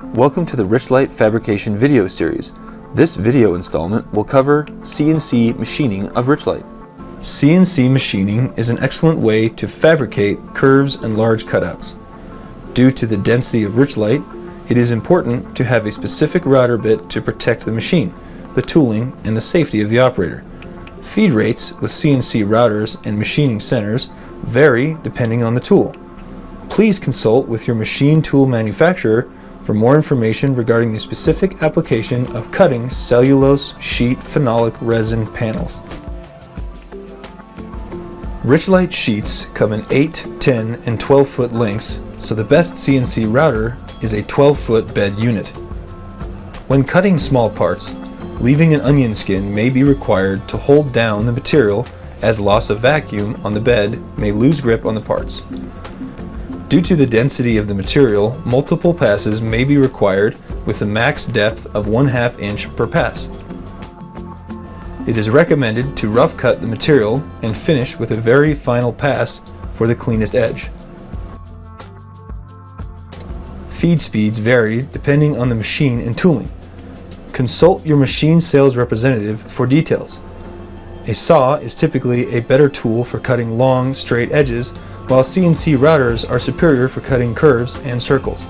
Welcome to the Richlite Fabrication video series. This video installment will cover CNC machining of Richlite. CNC machining is an excellent way to fabricate curves and large cutouts. Due to the density of Richlite, it is important to have a specific router bit to protect the machine, the tooling, and the safety of the operator. Feed rates with CNC routers and machining centers vary depending on the tool. Please consult with your machine tool manufacturer for more information regarding the specific application of cutting cellulose sheet phenolic resin panels. Richlite sheets come in 8, 10, and 12-foot lengths, so the best CNC router is a 12-foot bed unit. When cutting small parts, leaving an onion skin may be required to hold down the material, as loss of vacuum on the bed may lose grip on the parts. Due to the density of the material, multiple passes may be required with a max depth of 1/2 inch per pass. It is recommended to rough cut the material and finish with a very final pass for the cleanest edge. Feed speeds vary depending on the machine and tooling. Consult your machine sales representative for details. A saw is typically a better tool for cutting long, straight edges, while CNC routers are superior for cutting curves and circles.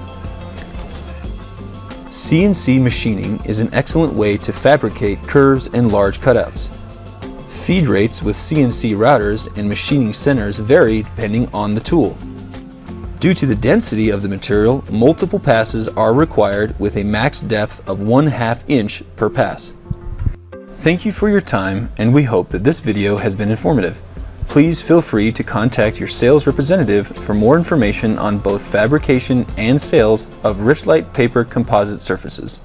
CNC machining is an excellent way to fabricate curves and large cutouts. Feed rates with CNC routers and machining centers vary depending on the tool. Due to the density of the material, multiple passes are required with a max depth of 1/2 inch per pass. Thank you for your time, and we hope that this video has been informative. Please feel free to contact your sales representative for more information on both fabrication and sales of Richlite paper composite surfaces.